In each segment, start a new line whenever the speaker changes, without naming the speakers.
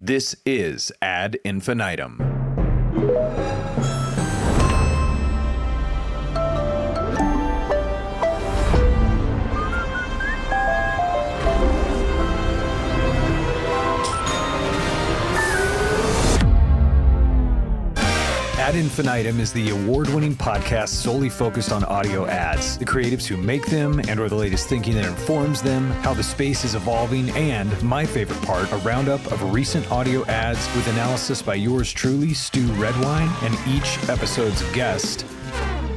This is Ad Infinitum. Ad Infinitum is the award-winning podcast solely focused on audio ads, the creatives who make them and/or the latest thinking that informs them, how the space is evolving, and, my favorite part, a roundup of recent audio ads with analysis by yours truly, Stu Redwine, and each episode's guest.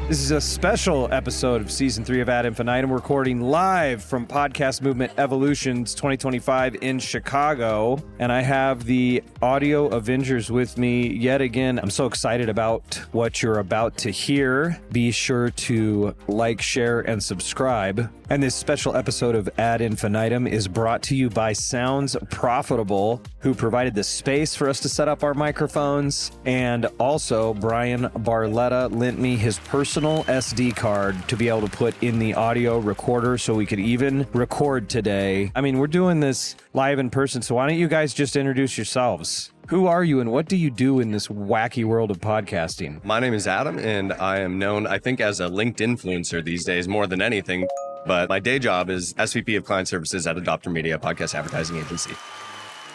This is a special episode of Season 3 of Ad Infinitum, recording live from Podcast Movement Evolutions 2025 in Chicago. And I have the audio Avengers with me yet again. I'm so excited about what you're about to hear. Be sure to like, share, and subscribe. And this special episode of Ad Infinitum is brought to you by Sounds Profitable, who provided the space for us to set up our microphones. And also, Brian Barletta lent me his personal SD card to be able to put in the audio recorder so we could even record today. I mean, we're doing this live in person, so why don't you guys just introduce yourselves? Who are you and what do you do in this wacky world of podcasting?
My name is Adam, and I am known, I think, as a LinkedIn influencer these days more than anything. But my day job is SVP of Client Services at Adopter Media, podcast advertising agency.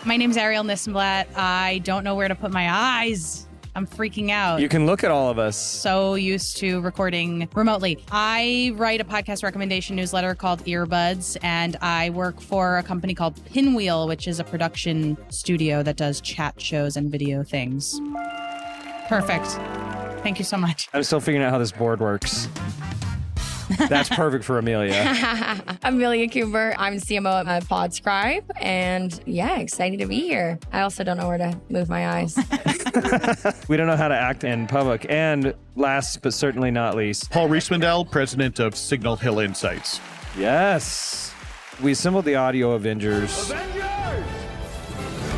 My name's Ariel Nissenblatt. I don't know where to put my eyes. I'm freaking out.
You can look at all of us.
So used to recording remotely. I write a podcast recommendation newsletter called Earbuds, and I work for a company called Pinwheel, which is a production studio that does chat shows and video things. Perfect. Thank you so much.
I'm still figuring out how this board works. That's perfect for Amelia.
Amelia Cooper. I'm CMO at Podscribe, and yeah, excited to be here. I also don't know where to move my eyes.
We don't know how to act in public. And last but certainly not least,
Paul Riesmandel, president of Signal Hill Insights.
yes, we assembled the audio Avengers.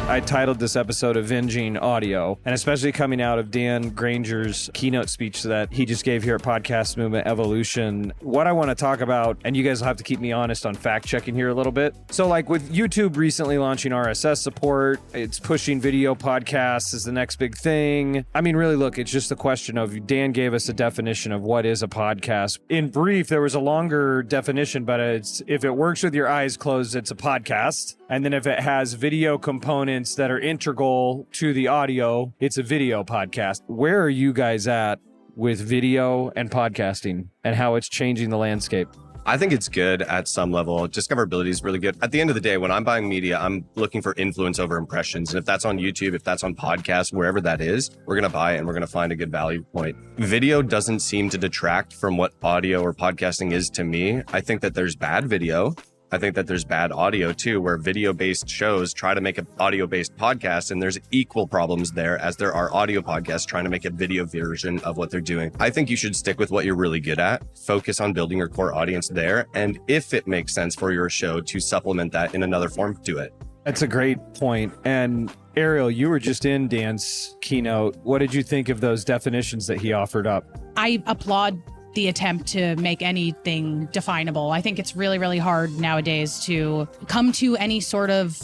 I titled this episode Avenging Audio, and especially coming out of Dan Granger's keynote speech that he just gave here at Podcast Movement Evolution. What I want to talk about, and you guys will have to keep me honest on fact checking here a little bit. So like with YouTube recently launching RSS support, it's pushing video podcasts as the next big thing. I mean, really, look, it's just a question of Dan gave us a definition of what is a podcast. In brief, there was a longer definition, but it's if it works with your eyes closed, it's a podcast. And then if it has video components that are integral to the audio, it's a video podcast. Where are you guys at with video and podcasting and how it's changing the landscape?
I think it's good at some level. Discoverability is really good. At the end of the day, when I'm buying media, I'm looking for influence over impressions. And if that's on YouTube, if that's on podcasts, wherever that is, we're going to buy it and we're going to find a good value point. Video doesn't seem to detract from what audio or podcasting is to me. I think that there's bad video. I think that there's bad audio too, where video-based shows try to make an audio-based podcast, and there's equal problems there as there are audio podcasts trying to make a video version of what they're doing. I think you should stick with what you're really good at, focus on building your core audience there, and if it makes sense for your show to supplement that in another form, do it.
That's a great point. And Ariel, you were just in Dan's keynote. What did you think of those definitions that he offered up?
I applaud the attempt to make anything definable. I think it's really, really hard nowadays to come to any sort of,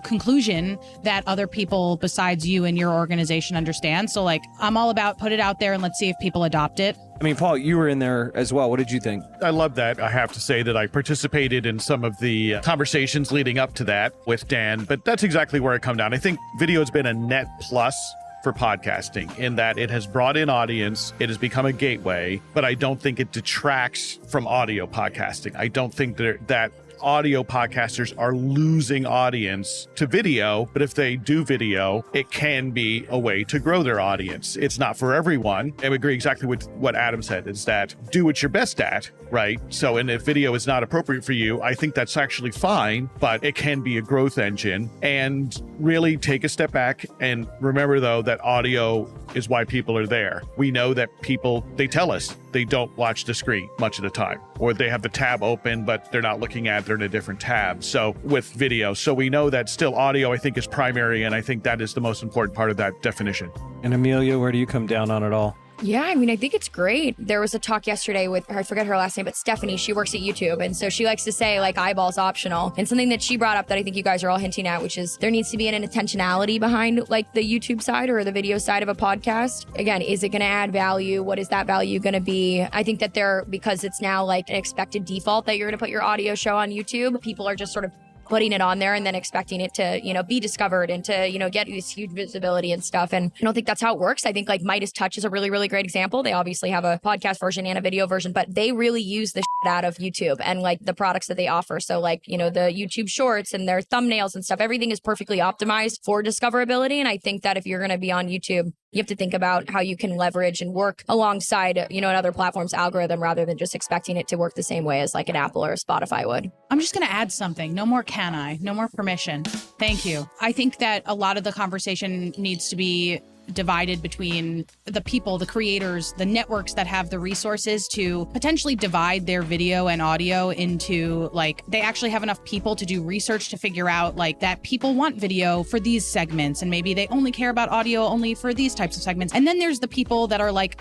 conclusion that other people besides you and your organization understand. So like, I'm all about put it out there and let's see if people adopt it.
I mean, Paul, you were in there as well. What did you think?
I love that. I have to say that I participated in some of the conversations leading up to that with Dan, but that's exactly where I come down. I think video has been a net plus for podcasting in that it has brought in audience, it has become a gateway, but I don't think it detracts from audio podcasting. I don't think that audio podcasters are losing audience to video, but if they do video, it can be a way to grow their audience. It's not for everyone. I agree exactly with what Adam said, is that do what you're best at, right? So, and if video is not appropriate for you, I think that's actually fine, but it can be a growth engine. And really take a step back and remember, though, that audio is why people are there. We know that people, they tell us they don't watch the screen much of the time, or they have the tab open, but they're not looking at it, they're in a different tab. So with video, so we know that still audio, I think, is primary. And I think that is the most important part of that definition.
And Amelia, where do you come down on it all?
Yeah, I mean, I think it's great. There was a talk yesterday with her, I forget her last name, but Stephanie, she works at YouTube. And so she likes to say like eyeballs optional. And something that she brought up that I think you guys are all hinting at, which is there needs to be an intentionality behind like the YouTube side or the video side of a podcast. Again, is it going to add value? What is that value going to be? I think that because it's now like an expected default that you're going to put your audio show on YouTube, people are just sort of putting it on there and then expecting it to, be discovered and to, get this huge visibility and stuff. And I don't think that's how it works. I think like Midas Touch is a really, really great example. They obviously have a podcast version and a video version, but they really use the shit out of YouTube and like the products that they offer. So like, the YouTube shorts and their thumbnails and stuff, everything is perfectly optimized for discoverability. And I think that if you're going to be on YouTube, you have to think about how you can leverage and work alongside, another platform's algorithm rather than just expecting it to work the same way as like an Apple or a Spotify would.
I'm just going to add something. No more can I, no more permission. Thank you. I think that a lot of the conversation needs to be divided between the people, the creators, the networks that have the resources to potentially divide their video and audio into like, they actually have enough people to do research to figure out like that people want video for these segments and maybe they only care about audio only for these types of segments. And then there's the people that are like,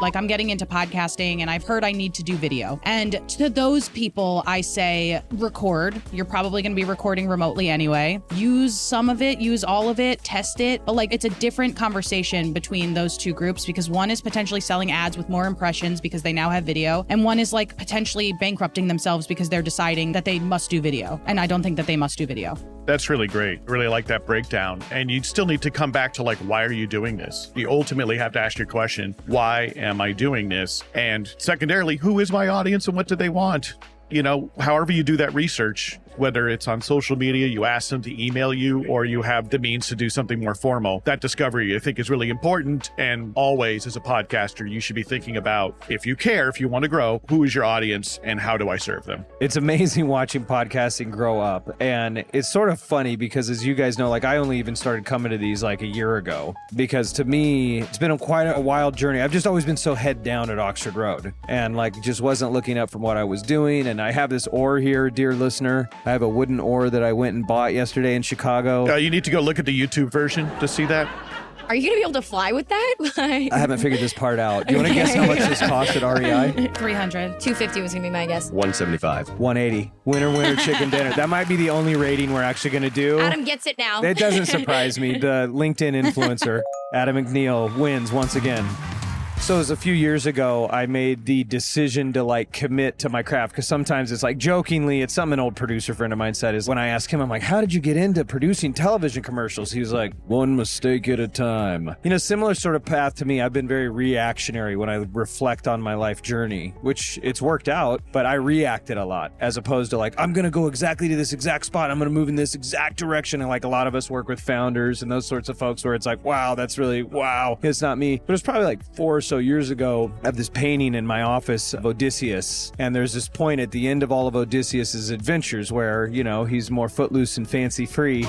like I'm getting into podcasting and I've heard I need to do video. And to those people, I say record. You're probably going to be recording remotely anyway. Use some of it, use all of it, test it. But like it's a different conversation between those two groups because one is potentially selling ads with more impressions because they now have video, and one is like potentially bankrupting themselves because they're deciding that they must do video. And I don't think that they must do video.
That's really great. I really like that breakdown. And you still need to come back to like, why are you doing this? You ultimately have to ask your question, why am I doing this? And secondarily, who is my audience and what do they want? However you do that research, whether it's on social media, you ask them to email you, or you have the means to do something more formal. That discovery, I think, is really important. And always, as a podcaster, you should be thinking about, if you care, if you want to grow, who is your audience and how do I serve them?
It's amazing watching podcasting grow up. And it's sort of funny because, as you guys know, like I only even started coming to these like a year ago, because to me, it's been quite a wild journey. I've just always been so head down at Oxford Road and like just wasn't looking up from what I was doing. And I have this oar here, dear listener. I have a wooden oar that I went and bought yesterday in Chicago.
You need to go look at the YouTube version to see that.
Are you going to be able to fly with that?
I haven't figured this part out. Do you want to guess how much this cost at REI?
300.
250 was going to be my guess.
175.
180. Winner chicken dinner. That might be the only rating we're actually going to do.
Adam gets it now.
It doesn't surprise me. The LinkedIn influencer, Adam McNeil, wins once again. So it was a few years ago, I made the decision to like commit to my craft, because sometimes it's like jokingly, it's something an old producer friend of mine said, is when I asked him, I'm like, how did you get into producing television commercials? He was like, one mistake at a time. Similar sort of path to me. I've been very reactionary when I reflect on my life journey, which it's worked out, but I reacted a lot as opposed to like, I'm going to go exactly to this exact spot. I'm going to move in this exact direction. And like a lot of us work with founders and those sorts of folks where it's like, wow, that's really, wow, it's not me. But it's probably like 4 or so years ago, I have this painting in my office of Odysseus, and there's this point at the end of all of Odysseus's adventures where, he's more footloose and fancy free.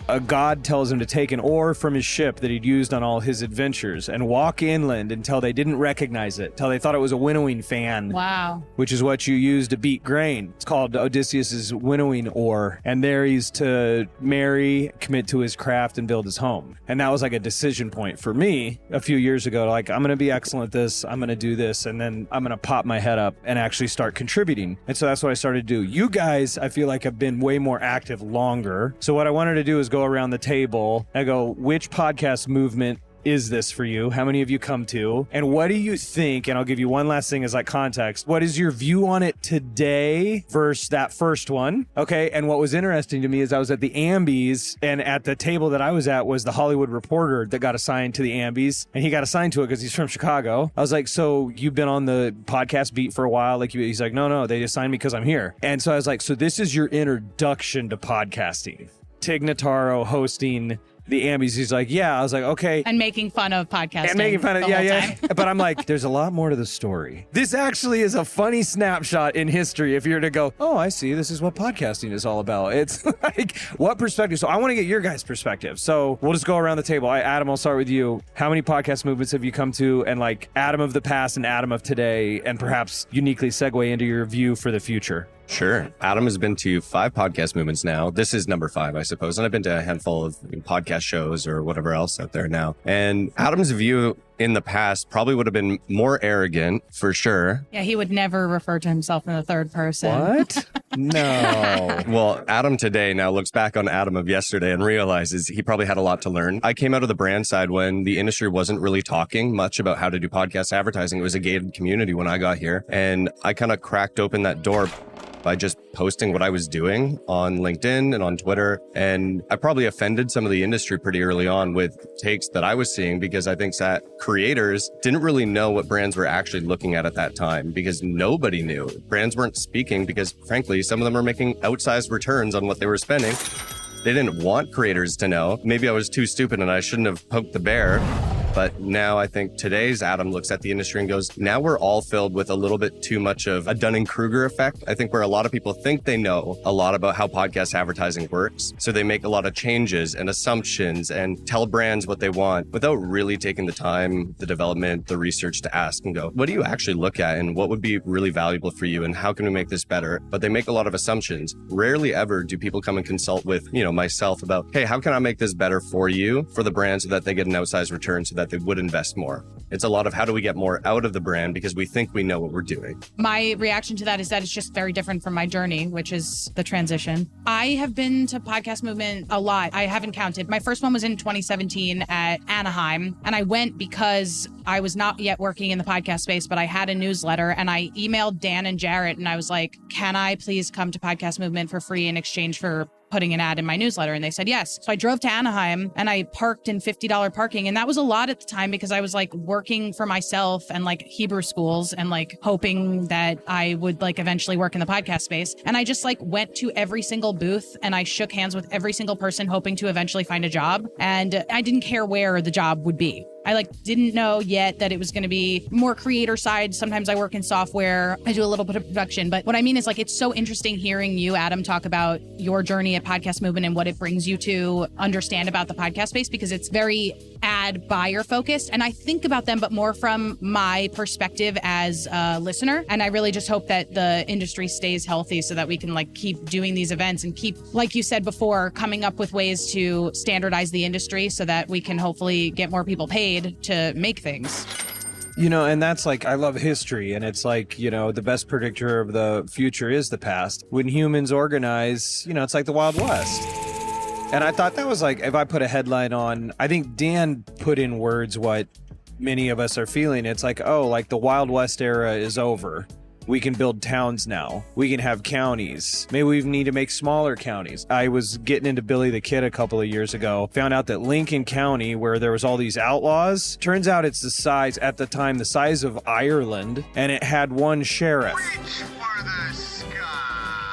A god tells him to take an oar from his ship that he'd used on all his adventures and walk inland until they didn't recognize it, until they thought it was a winnowing fan.
Wow.
Which is what you use to beat grain. It's called Odysseus's winnowing oar. And there he's to marry, commit to his craft, and build his home. And that was like a decision point for me a few years ago. Like, I'm going to be excellent at this. I'm going to do this. And then I'm going to pop my head up and actually start contributing. And so that's what I started to do. You guys, I feel like, have been way more active longer. So what I wanted to do is go around the table and go, which podcast movement is this for you? How many of you come to? And what do you think? And I'll give you one last thing as like context. What is your view on it today versus that first one? Okay. And what was interesting to me is I was at the Ambies, and at the table that I was at was the Hollywood Reporter that got assigned to the Ambies, and he got assigned to it because he's from Chicago. I was like, so you've been on the podcast beat for a while? Like, he's like, no, they assigned me because I'm here. And so I was like, so this is your introduction to podcasting. Tig Notaro hosting the Ambies. He's like, yeah. I was like, okay.
And making fun of podcasting.
And making fun of,
the
yeah.
time.
But I'm like, there's a lot more to the story. This actually is a funny snapshot in history if you're to go, oh, I see. This is what podcasting is all about. It's like, what perspective? So I want to get your guys' perspective. So we'll just go around the table. Adam, I'll start with you. How many podcast movements have you come to? And like Adam of the past and Adam of today, and perhaps uniquely segue into your view for the future.
Sure. Adam has been to 5 podcast movements now. This is number 5, I suppose. And I've been to a handful of podcast shows or whatever else out there now. And Adam's view in the past probably would have been more arrogant for sure.
Yeah, he would never refer to himself in the third person.
What? No.
Well, Adam today now looks back on Adam of yesterday and realizes he probably had a lot to learn. I came out of the brand side when the industry wasn't really talking much about how to do podcast advertising. It was a gated community when I got here, and I kind of cracked open that door by just posting what I was doing on LinkedIn and on Twitter. And I probably offended some of the industry pretty early on with takes that I was seeing, because I think that creators didn't really know what brands were actually looking at that time, because nobody knew. Brands weren't speaking because, frankly, some of them are making outsized returns on what they were spending. They didn't want creators to know. Maybe I was too stupid and I shouldn't have poked the bear. But now I think today's Adam looks at the industry and goes, now we're all filled with a little bit too much of a Dunning-Kruger effect. I think where a lot of people think they know a lot about how podcast advertising works. So they make a lot of changes and assumptions and tell brands what they want without really taking the time, the development, the research to ask and go, what do you actually look at and what would be really valuable for you and how can we make this better? But they make a lot of assumptions. Rarely ever do people come and consult with, myself about, hey, how can I make this better for you, for the brand, so that they get an outsized return, so that they would invest more. It's a lot of how do we get more out of the brand because we think we know what we're doing. My
reaction to that is that it's just very different from my journey, which is the transition. I have been to podcast movement a lot. I haven't counted. My first one was in 2017 at Anaheim, and I went because I was not yet working in the podcast space, but I had a newsletter, and I emailed Dan and Jarrett, and I was like, can I please come to Podcast Movement for free in exchange for putting an ad in my newsletter? And they said yes. So I drove to Anaheim and I parked in $50 parking. And that was a lot at the time because I was like working for myself and like Hebrew schools and like hoping that I would like eventually work in the podcast space. And I just like went to every single booth and I shook hands with every single person hoping to eventually find a job. And I didn't care where the job would be. I like didn't know yet that it was going to be more creator side. Sometimes I work in software. I do a little bit of production. But what I mean is like, it's so interesting hearing you, Adam, talk about your journey at Podcast Movement and what it brings you to understand about the podcast space, because it's very ad buyer focused. And I think about them, but more from my perspective as a listener. And I really just hope that the industry stays healthy so that we can like keep doing these events and keep, like you said before, coming up with ways to standardize the industry so that we can hopefully get more people paid to make things.
And that's like, I love history, and it's like, the best predictor of the future is the past. When humans organize, it's like the Wild West. And I thought that was like, if I put a headline on, I think Dan put in words what many of us are feeling. It's like, oh, like the Wild West era is over. We can build towns now. We can have counties. Maybe we even need to make smaller counties. I was getting into Billy the Kid a couple of years ago. Found out that Lincoln County, where there was all these outlaws, turns out it's the size, at the time, the size of Ireland, and it had one sheriff.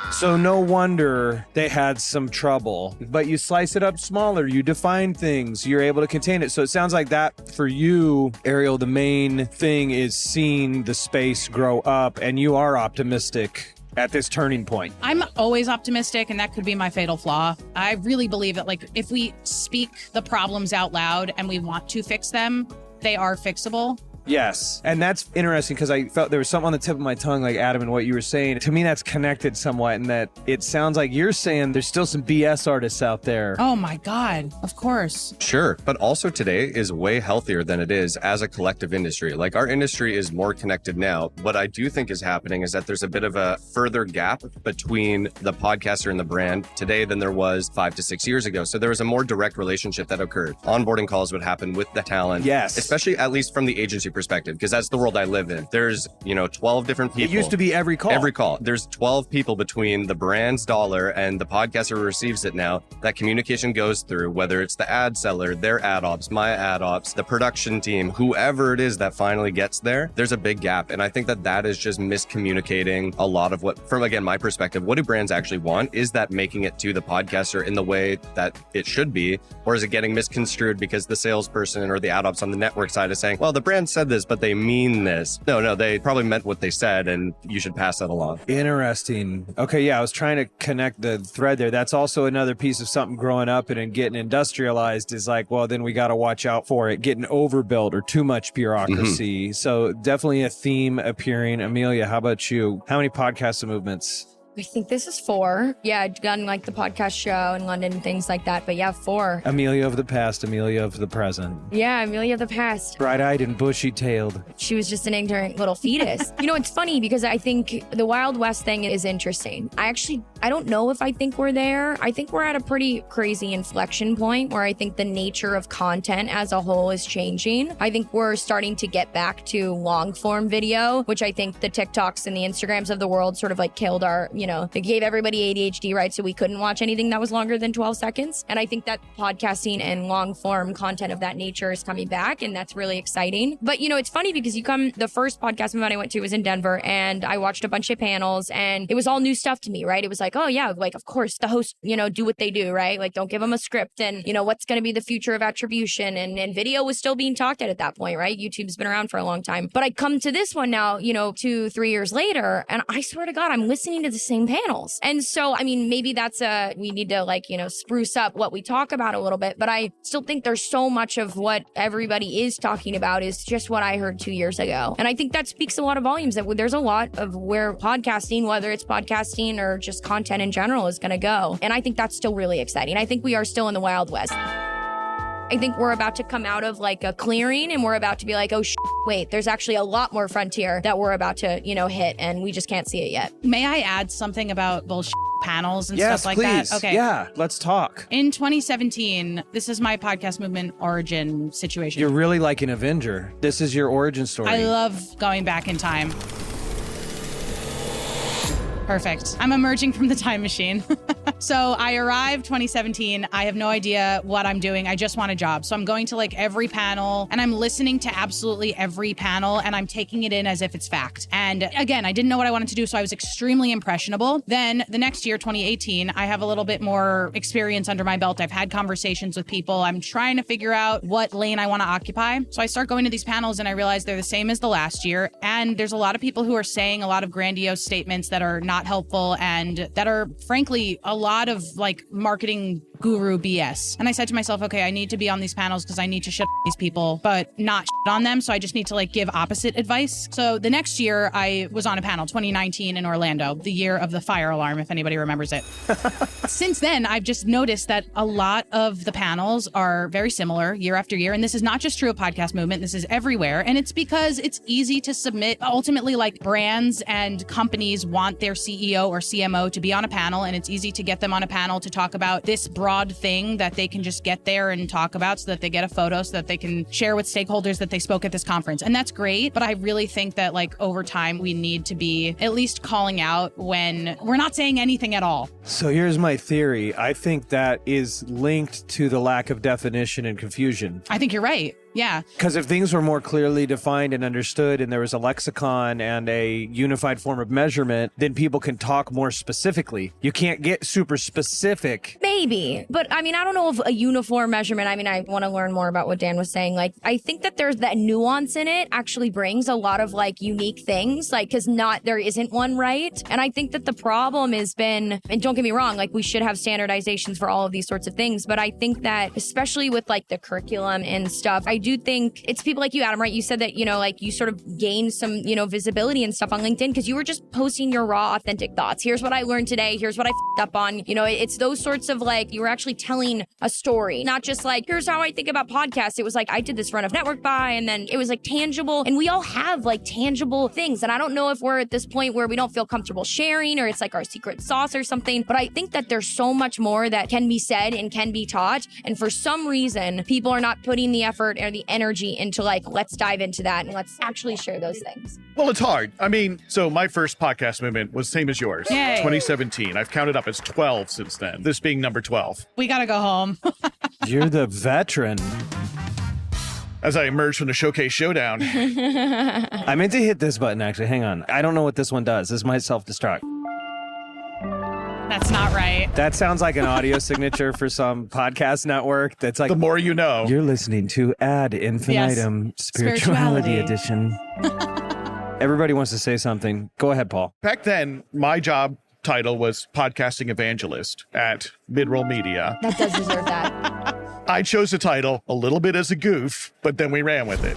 So no wonder they had some trouble. But you slice it up smaller, you define things, you're able to contain it. So it sounds like that for you, Ariel, the main thing is seeing the space grow up, and you are optimistic at this turning point.
I'm always optimistic, and that could be my fatal flaw. I really believe that like if we speak the problems out loud and we want to fix them, they are fixable.
Yes. And that's interesting because I felt there was something on the tip of my tongue, like Adam, and what you were saying. To me, that's connected somewhat in that it sounds like you're saying there's still some BS artists out there.
Oh my God. Of course.
Sure. But also today is way healthier than it is as a collective industry. Like our industry is more connected now. What I do think is happening is that there's a bit of a further gap between the podcaster and the brand today than there was 5 to 6 years ago. So there was a more direct relationship that occurred. Onboarding calls would happen with the talent.
Yes.
Especially at least from the agency perspective, because that's the world I live in. There's, 12 different people.
It used to be every call.
Every call. There's 12 people between the brand's dollar and the podcaster who receives it now. That communication goes through, whether it's the ad seller, their ad ops, my ad ops, the production team, whoever it is that finally gets there. There's a big gap. And I think that is just miscommunicating a lot of what, from again, my perspective, what do brands actually want? Is that making it to the podcaster in the way that it should be? Or is it getting misconstrued because the salesperson or the ad ops on the network side is saying, well, the brand said this, but they mean this. No, they probably meant what they said, and you should pass that along.
Interesting. Okay, yeah, I was trying to connect the thread there. That's also another piece of something growing up and getting industrialized is like, well, then we got to watch out for it getting overbuilt or too much bureaucracy. So definitely a theme appearing. Amelia, how about you? How many podcast movements
I think this is 4. Yeah, I'd done like the podcast show in London and things like that. But yeah, 4.
Amelia of the past, Amelia of the present.
Yeah, Amelia of the past.
Bright-eyed and bushy-tailed.
She was just an ignorant little fetus. You know, it's funny because I think the Wild West thing is interesting. I don't know if I think we're there. I think we're at a pretty crazy inflection point where I think the nature of content as a whole is changing. I think we're starting to get back to long form video, which I think the TikToks and the Instagrams of the world sort of like killed our, they gave everybody ADHD, right? So we couldn't watch anything that was longer than 12 seconds. And I think that podcasting and long form content of that nature is coming back. And that's really exciting. But, it's funny because the first podcast event I went to was in Denver and I watched a bunch of panels and it was all new stuff to me, right? It was like, oh yeah, like of course the hosts, do what they do, right? Like don't give them a script and, what's going to be the future of attribution and video was still being talked at that point, right? YouTube's been around for a long time. But I come to this one now, 2-3 years later, and I swear to God, I'm listening to the same panels. And so, maybe that's we need to spruce up what we talk about a little bit, but I still think there's so much of what everybody is talking about is just what I heard 2 years ago. And I think that speaks a lot of volumes that there's a lot of where podcasting, whether it's podcasting or just content in general, is going to go. And I think that's still really exciting. I think we are still in the Wild West. I think we're about to come out of like a clearing and we're about to be like, oh, wait, there's actually a lot more frontier that we're about to, hit and we just can't see it yet.
May I add something about bullshit panels and stuff like
please.
that? Okay.
Yeah, let's talk.
In 2017, this is my podcast movement origin situation.
You're really like an Avenger. This is your origin story.
I love going back in time. Perfect. I'm emerging from the time machine. So I arrived 2017. I have no idea what I'm doing. I just want a job. So I'm going to like every panel and I'm listening to absolutely every panel and I'm taking it in as if it's fact. And again, I didn't know what I wanted to do. So I was extremely impressionable. Then the next year, 2018, I have a little bit more experience under my belt. I've had conversations with people. I'm trying to figure out what lane I want to occupy. So I start going to these panels and I realize they're the same as the last year. And there's a lot of people who are saying a lot of grandiose statements that are not helpful and that are frankly a lot of like marketing guru BS. And I said to myself, okay, I need to be on these panels because I need to shit on these people, but not shit on them. So I just need to like give opposite advice. So the next year I was on a panel, 2019 in Orlando, the year of the fire alarm, if anybody remembers it. Since then, I've just noticed that a lot of the panels are very similar year after year. And this is not just true of podcast movement. This is everywhere. And it's because it's easy to submit. Ultimately, like brands and companies want their CEO or CMO to be on a panel. And it's easy to get them on a panel to talk about this broad thing that they can just get there and talk about so that they get a photo so that they can share with stakeholders that they spoke at this conference. And that's great. But I really think that like over time, we need to be at least calling out when we're not saying anything at all.
So here's my theory. I think that is linked to the lack of definition and confusion.
I think you're right. Yeah.
Because if things were more clearly defined and understood and there was a lexicon and a unified form of measurement, then people can talk more specifically. You can't get super specific.
Maybe. But I don't know if a uniform measurement, I want to learn more about what Dan was saying. Like, I think that there's that nuance in it actually brings a lot of like unique things, like, because there isn't one, right? And I think that the problem has been, and don't get me wrong, like we should have standardizations for all of these sorts of things. But I think that especially with like the curriculum and stuff, I do think it's people like you, Adam, right? You said that, like you sort of gained some, visibility and stuff on LinkedIn because you were just posting your raw, authentic thoughts. Here's what I learned today. Here's what I f***ed up on. It's those sorts of like, you were actually telling a story, not just like, here's how I think about podcasts. It was like, I did this run of network buy and then it was like tangible. And we all have like tangible things. And I don't know if we're at this point where we don't feel comfortable sharing or it's like our secret sauce or something. But I think that there's so much more that can be said and can be taught. And for some reason, people are not putting the effort or the energy into like, let's dive into that and let's actually share those things.
Well, it's hard. So my first podcast movement was same as yours.
Yay.
2017. I've counted up as 12 since then, this being number 12.
We got to go home.
You're the veteran.
As I emerged from the Showcase Showdown.
I meant to hit this button, actually. Hang on. I don't know what this one does. This might self-destruct.
That's not right.
That sounds like an audio signature for some podcast network that's like,
The more you know.
You're listening to Ad Infinitum Spirituality Edition. Everybody wants to say something. Go ahead, Paul.
Back then, my job title was podcasting evangelist at Midroll Media.
That does deserve that.
I chose the title a little bit as a goof, but then we ran with it.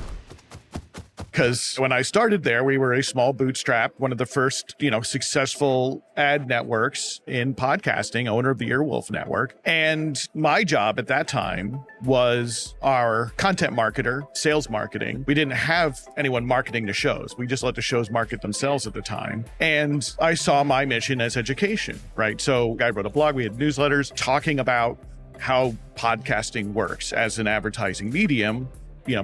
because when I started there, we were a small bootstrap, one of the first, successful ad networks in podcasting, owner of the Earwolf Network. And my job at that time was our content marketer, sales marketing. We didn't have anyone marketing the shows. We just let the shows market themselves at the time. And I saw my mission as education, right? So I wrote a blog, we had newsletters talking about how podcasting works as an advertising medium,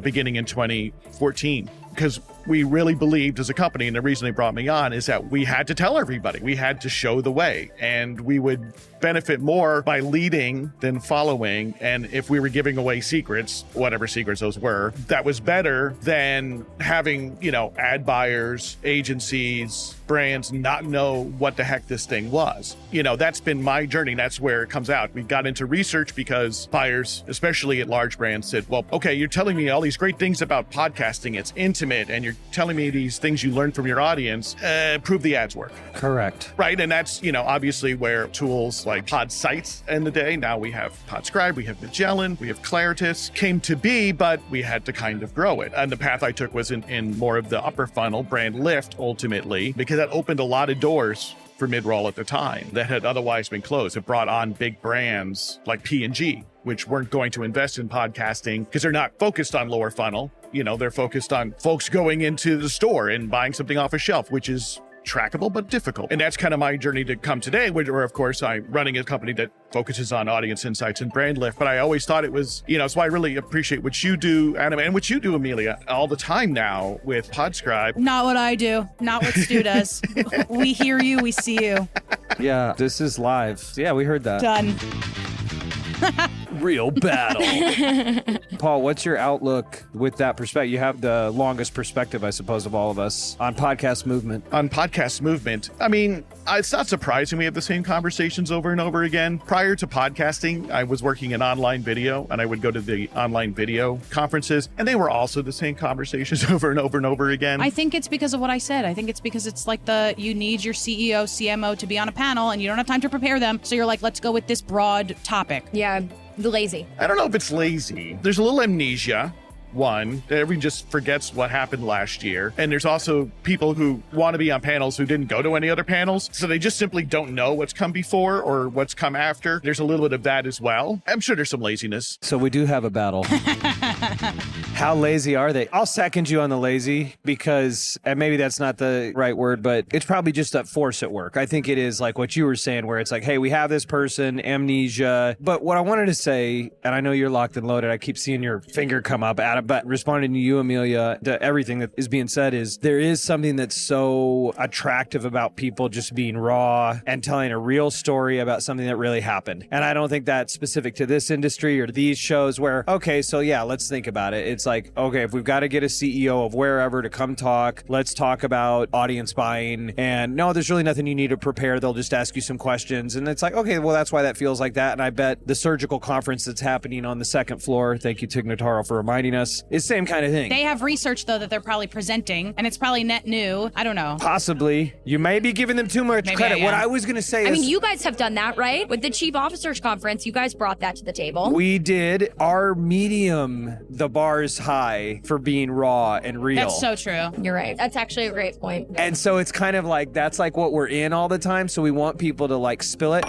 beginning in 2014. Because we really believed as a company, and the reason they brought me on is that we had to tell everybody, we had to show the way, and we would benefit more by leading than following. And if we were giving away secrets, whatever secrets those were, that was better than having, ad buyers, agencies, brands not know what the heck this thing was. That's been my journey. That's where it comes out. We got into research because buyers, especially at large brands, said, well, okay, you're telling me all these great things about podcasting. It's intimate, and you're telling me these things you learned from your audience. Prove the ads work.
Correct.
Right. And that's, obviously where tools like Pod Sites in the day, now we have Podscribe, we have Magellan, we have Claritas, came to be, but we had to kind of grow it. And the path I took was in more of the upper funnel brand lift, ultimately, because that opened a lot of doors for mid-roll at the time that had otherwise been closed. It brought on big brands like P&G, which weren't going to invest in podcasting because they're not focused on lower funnel. They're focused on folks going into the store and buying something off a shelf, which is trackable but difficult. And that's kind of my journey to come today, where of course I'm running a company that focuses on audience insights and brand lift. But I always thought it was, so I really appreciate what you do, Adam, and what you do, Amelia, all the time now with Podscribe.
Not what I do, not what Stu does. We hear you, we see you.
Yeah, this is live. Yeah, we heard that.
Done.
Real battle. Paul, what's your outlook with that perspective? You have the longest perspective, I suppose, of all of us on podcast movement.
On podcast movement, I mean, it's not surprising we have the same conversations over and over again. Prior to podcasting, I was working in online video, and I would go to the online video conferences, and they were also the same conversations over and over and over again.
I think it's because of what I said. I think it's because it's like you need your CEO, CMO to be on a panel, and you don't have time to prepare them. So you're like, let's go with this broad topic.
Yeah, the lazy.
I don't know if it's lazy. There's a little amnesia. One, everyone just forgets what happened last year. And there's also people who want to be on panels who didn't go to any other panels. So they just simply don't know what's come before or what's come after. There's a little bit of that as well. I'm sure there's some laziness.
So we do have a battle. How lazy are they? I'll second you on the lazy because, and maybe that's not the right word, but it's probably just a force at work. I think it is like what you were saying, where it's like, hey, we have this person, amnesia. But what I wanted to say, and I know you're locked and loaded, I keep seeing your finger come up, Adam, but responding to you, Amelia, to everything that is being said is there is something that's so attractive about people just being raw and telling a real story about something that really happened. And I don't think that's specific to this industry or these shows where, okay, so yeah, let's think about it. It's like, okay, if we've got to get a CEO of wherever to come talk, let's talk about audience buying. And no, there's really nothing you need to prepare. They'll just ask you some questions. And it's like, okay, well, that's why that feels like that. And I bet the surgical conference that's happening on the second floor, thank you, Tig Notaro, for reminding us, is same kind of thing.
They have research, though, that they're probably presenting, and it's probably net new. I don't know.
Possibly. You may be giving them too much credit. What I was going to say is...
I mean, you guys have done that, right? With the Chief Officers Conference, you guys brought that to the table.
We did. Our medium, the bar is high for being raw and real.
That's so true.
You're right. That's actually a great point.
And so it's kind of like, that's like what we're in all the time, so we want people to like spill it.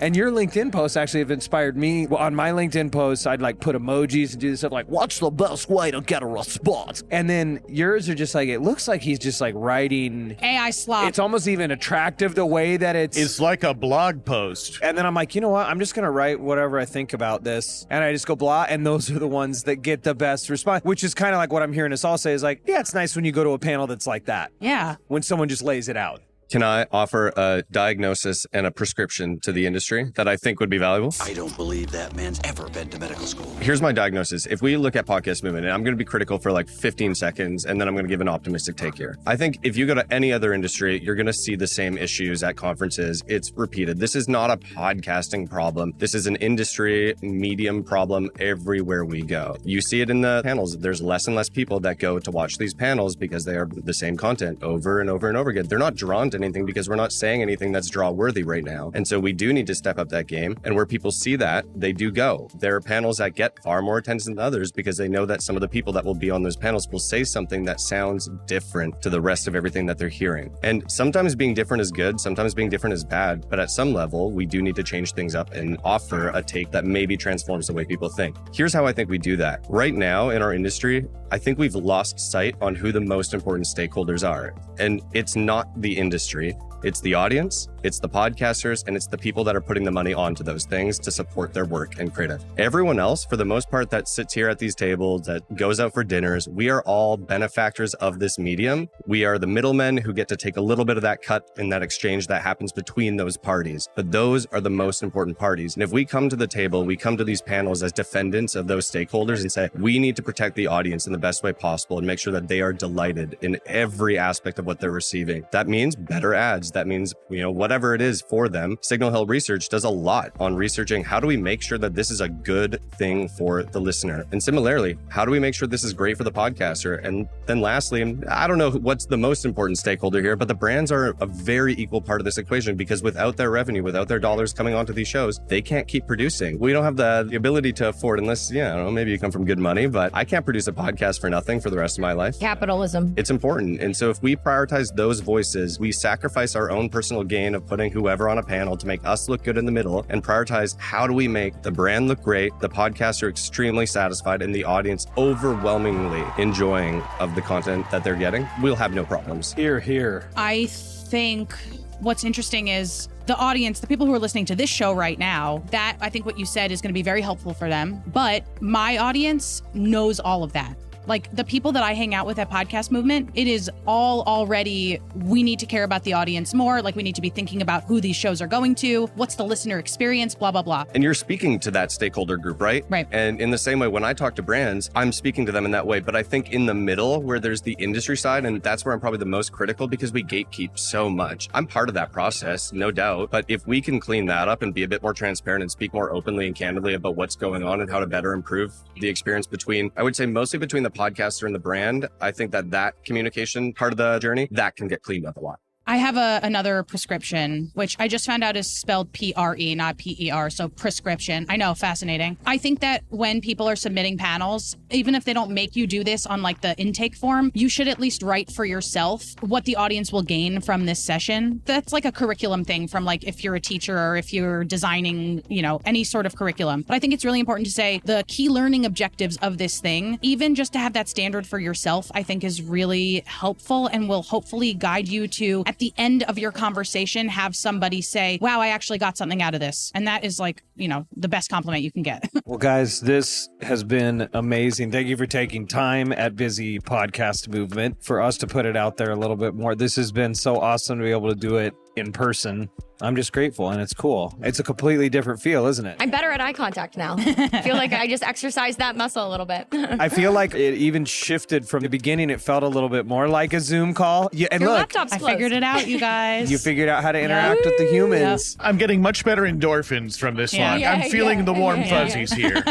And your LinkedIn posts actually have inspired me. Well, on my LinkedIn posts, I'd like put emojis and do this stuff like, what's the best way to get a response? And then yours are just like, it looks like he's just like writing.
AI slop.
It's almost even attractive the way that
It's like a blog post.
And then I'm like, you know what? I'm just going to write whatever I think about this. And I just go blah. And those are the ones that get the best response, which is kind of like what I'm hearing us all say is like, yeah, it's nice when you go to a panel that's like that.
Yeah.
When someone just lays it out.
Can I offer a diagnosis and a prescription to the industry that I think would be valuable?
I don't believe that man's ever been to medical school.
Here's my diagnosis. If we look at podcast movement, and I'm going to be critical for like 15 seconds, and then I'm going to give an optimistic take here. I think if you go to any other industry, you're going to see the same issues at conferences. It's repeated. This is not a podcasting problem. This is an industry medium problem everywhere we go. You see it in the panels. There's less and less people that go to watch these panels because they are the same content over and over and over again. They're not drawn to anything because we're not saying anything that's draw worthy right now. And so we do need to step up that game. And where people see that, they do go. There are panels that get far more attention than others because they know that some of the people that will be on those panels will say something that sounds different to the rest of everything that they're hearing. And sometimes being different is good, sometimes being different is bad, but at some level, we do need to change things up and offer a take that maybe transforms the way people think. Here's how I think we do that. Right now in our industry, I think we've lost sight on who the most important stakeholders are. And it's not the industry. It's the audience, it's the podcasters, and it's the people that are putting the money onto those things to support their work and creative. Everyone else, for the most part, that sits here at these tables, that goes out for dinners, we are all benefactors of this medium. We are the middlemen who get to take a little bit of that cut in that exchange that happens between those parties. But those are the most important parties. And if we come to the table, we come to these panels as defendants of those stakeholders and say, we need to protect the audience in the best way possible and make sure that they are delighted in every aspect of what they're receiving. That means better ads. That means, whatever it is for them. Signal Hill Research does a lot on researching how do we make sure that this is a good thing for the listener? And similarly, how do we make sure this is great for the podcaster? And then lastly, and I don't know what's the most important stakeholder here, but the brands are a very equal part of this equation because without their revenue, without their dollars coming onto these shows, they can't keep producing. We don't have the ability to afford unless, maybe you come from good money, but I can't produce a podcast for nothing for the rest of my life.
Capitalism.
It's important. And so if we prioritize those voices, we sacrifice our own personal gain of putting whoever on a panel to make us look good in the middle and prioritize how do we make the brand look great, the podcaster extremely satisfied, and the audience overwhelmingly enjoying of the content that they're getting, we'll have no problems.
Hear, hear.
I think what's interesting is the audience, the people who are listening to this show right now, that I think what you said is going to be very helpful for them. But my audience knows all of that. Like the people that I hang out with at Podcast Movement, it is all already, we need to care about the audience more. Like we need to be thinking about who these shows are going to, what's the listener experience, blah, blah, blah.
And you're speaking to that stakeholder group, right?
Right.
And in the same way, when I talk to brands, I'm speaking to them in that way. But I think in the middle where there's the industry side, and that's where I'm probably the most critical because we gatekeep so much. I'm part of that process, no doubt. But if we can clean that up and be a bit more transparent and speak more openly and candidly about what's going on and how to better improve the experience between, I would say mostly between the podcaster and the brand, I think that communication part of the journey, that can get cleaned up a lot.
I have another prescription, which I just found out is spelled P-R-E, not P-E-R, so prescription. I know, fascinating. I think that when people are submitting panels, even if they don't make you do this on like the intake form, you should at least write for yourself what the audience will gain from this session. That's like a curriculum thing from like if you're a teacher or if you're designing, any sort of curriculum. But I think it's really important to say the key learning objectives of this thing, even just to have that standard for yourself, I think is really helpful and will hopefully guide you to, at the end of your conversation, have somebody say, wow, I actually got something out of this. And that is like, the best compliment you can get.
Well, guys, this has been amazing. Thank you for taking time at Busy Podcast Movement for us to put it out there a little bit more. This has been so awesome to be able to do it in person. I'm just grateful, and it's cool. It's a completely different feel, isn't it?
I'm better at eye contact now. I feel like I just exercised that muscle a little bit.
I feel like it even shifted from the beginning. It felt a little bit more like a Zoom call. Yeah, and
Your
look,
laptop's
I
closed.
figured it out, you guys.
you figured out how to interact with the humans.
I'm getting much better endorphins from this one. I'm feeling the warm fuzzies here.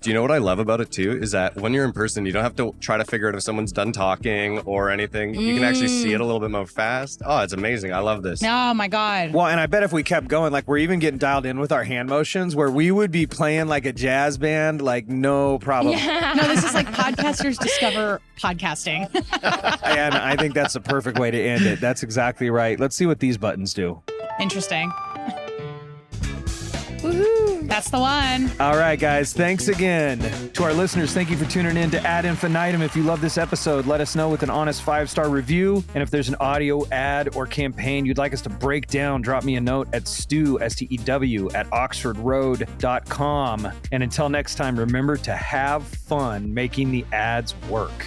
Do you know what I love about it too? Is that when you're in person, you don't have to try to figure out if someone's done talking or anything. You can actually see it a little bit more fast. Oh, it's amazing. I love this.
Oh my God.
Well, and I bet if we kept going, like we're even getting dialed in with our hand motions where we would be playing like a jazz band, like no problem.
No, this is like podcasters discover podcasting.
And I think that's the perfect way to end it. That's exactly right. Let's see what these buttons do.
Interesting.
Woohoo.
That's the one.
All right, guys. Thanks again. To our listeners, thank you for tuning in to Ad Infinitum. If you love this episode, let us know with an honest 5-star review. And if there's an audio ad or campaign you'd like us to break down, drop me a note at Stew, S-T-E-W, at oxfordroad.com. And until next time, remember to have fun making the ads work.